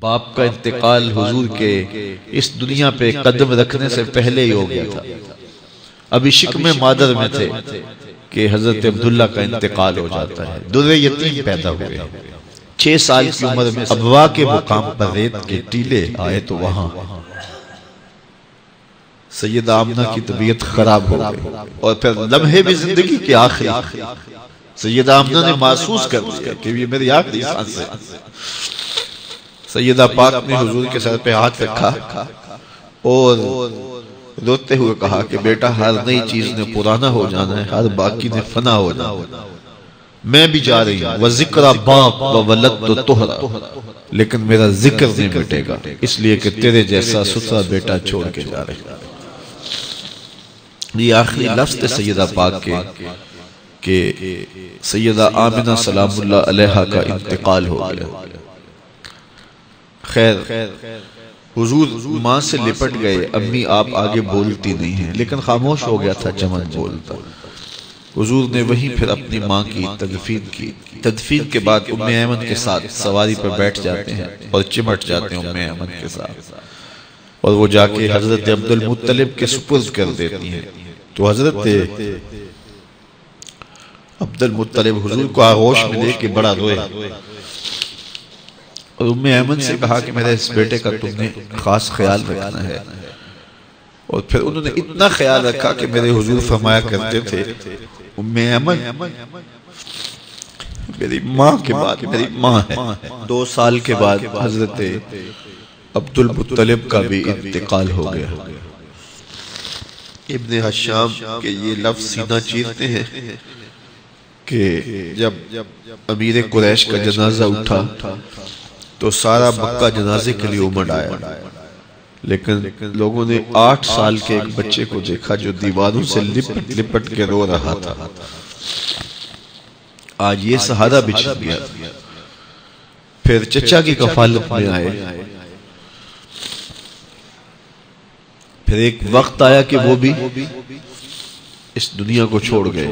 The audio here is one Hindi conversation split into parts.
बाप का इंतकाल हुजूर के इस दुनिया पे कदम रखने से पहले ही हो गया था। अभी शिक्म मादर में थे कि हजरत अब्दुल्ला का इंतकाल हो जाता है। दुर्रे यतीम पैदा हुए। 6 साल की उम्र में अबवा के मुकाम पर रेत के टीले आए तो वहां सैयदा आमना की तबीयत खराब हो गई और फिर लम्हे भी जिंदगी के आखिरी सैयदा आमना ने महसूस कर लिया कि ये मेरी आखिरी सांस है। सैयदा पाक ने हुजूर के सर पे हाथ रखा और रोते हुए कहा कि बेटा, हर नई चीज ने पुराना हो जाना है, हर बाकी ने फना हो जाना। मैं भी जा रही हूँ, वह जिक्र बाप व वलद तो तोहरा, लेकिन मेरा जिक्र नहीं मिटेगा, इसलिए कि तेरे जैसा सुथरा बेटा छोड़ के जा रहे। ये आखिरी लफ्ज़ थे सैयदा पाक के सैयदा आमिना सलामुल्लाह अलैहा का इंतकाल हो गया। खैर, हुजूर माँ से लिपट गए। अम्मी आप आगे बोलती नहीं है, लेकिन खामोश हो गया था चमन बोलता। हुजूर ने वहीं फिर अपनी माँ की तदफीन की। तदफीन के बाद उम्मे ऐमन के साथ सवारी पर बैठ जाते हैं और चिमट जाते हैं उम्मे ऐमन के साथ, और वो जाके हजरत अब्दुल मुत्तलिब के सुपुर्द कर देती हैं। तो हजरत अब्दुल मुत्तलिब हुजूर को आगोश में लेके बड़ा रोए और उम्मे ऐमन से कहा कि मेरे इस बेटे का तुमने खास ख्याल रखना है। और फिर उन्होंने इतना ख्याल रखा कि मेरे हुजूर फरमाया करते थे, उम्मे ऐमन मेरी माँ के बाद मेरी माँ है। 2 साल के बाद हजरत अब्दुल मुत्तलिब का भी इंतकाल हो गया। इब्ने हशाम के ये लफ्ज़ सीना चीरते हैं कि जब अमीर कुरैश का जनाजा उठा तो सारा मक्का जनाजे के लिए उमड़ आया, लेकिन लोगों ने 8 साल के एक बच्चे को देखा जो दीवारों से लिपट लिपट के रो रहा था। आज ये सहारा बिछ गया। फिर चचा की कफालत में आए। फिर एक वक्त आया कि वो भी इस दुनिया को छोड़ गए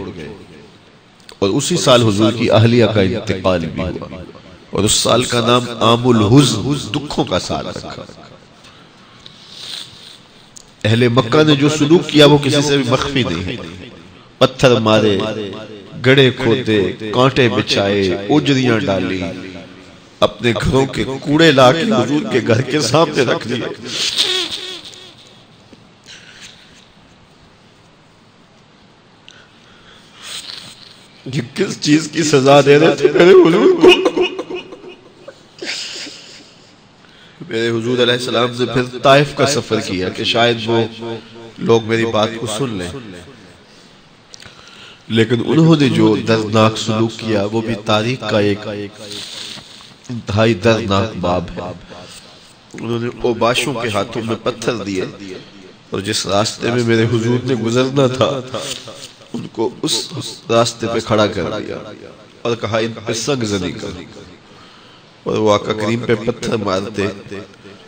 और उसी साल हुजूर की अहलिया का इंतकाल भी हुआ और उस साल का नाम आमुल हुज़्न, दुखों का साल रखा। अहले मक्का ने जो सुलूक किया वो किसी से भी मख्फी नहीं है। पत्थर मारे, गड़े खोदे, कांटे बिछाए, उजरियां डाली, अपने घरों के कूड़े लाके हुजूर के घर के सामने रख दिए। ये किस चीज की सजा दे रहे थे मेरे हुजूर को? मेरे हुजूर अलैहिस्सलाम ने फिर ताइफ का सफर किया कि शायद वो लोग मेरी बात को सुन लें, लेकिन उन्होंने जो दर्दनाक सलूक किया वो भी तारीख का एक इंतहाई दर्दनाक बाब है। उन्होंने ओबाशों के हाथों में पत्थर दिए और जिस रास्ते में मेरे हुजूर ने गुजरना था उनको उस रास्ते पे खड़ा कर दिया और कहा इन पे सगजनी कर। और वो आका करीम पे पत्थर मारते,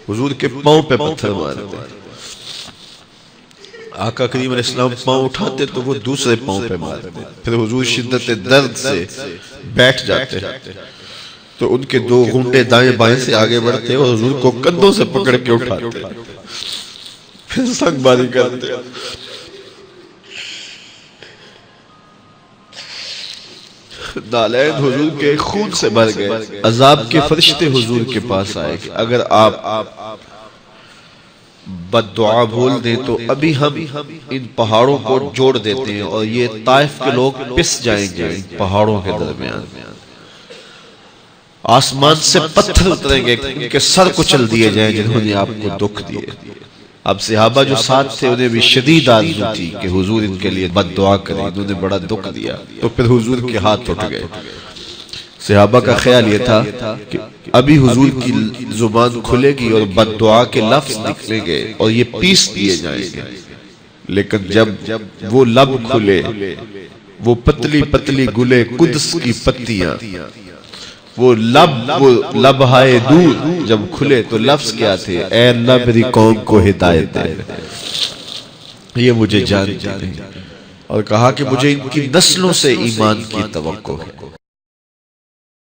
हुजूर के पांव पे पत्थर मारते। आका करीम अलैहिस्सलाम पांव उठाते तो वो दूसरे पांव पे मारते। फिर हुजूर शिद्दत दर्द से बैठ जाते तो उनके 2 घूंटे दाएं बाएं से आगे बढ़ते और हुजूर को कंधों से पकड़ के उठाते, फिर संगबारी करते। नालैन हुजूर के खून से भर गए। अजाब के फरिश्ते हुजूर के पास आए कि अगर आप बद्दुआ भूल दें तो अभी हम इन पहाड़ों को जोड़ देते हैं और ये ताइफ के लोग पिस जाएंगे पहाड़ों के दरमियान। आसमान से पत्थर उतरेंगे, उनके सर कुचल दिए जाएं जिन्होंने आपको दुख दिए। अब सहाबा जो साथ थे उन्हें भी शदीद आरज़ू थी कि हुजूर इनके लिए बद्दुआ करें, इन्होंने बड़ा दुख दिया। तो फिर हुजूर के हाथ उठ गए। सहाबा का ख्याल ये था कि अभी हुजूर की जुबान खुलेगी और बद्दुआ के लफ्ज निकलेंगे और ये पीस दिए जाएंगे, लेकिन जब वो लब खुले, वो पतली पतली गुले कुद्स की पत्तियां, वो लबहाए दूर जब खुले तो लफ्ज क्या थे? ऐ अल्लाह मेरी कौम को हिदायत दे, ये मुझे जानती नहीं। और कहा कि मुझे इनकी नस्लों से ईमान की तवक्को है।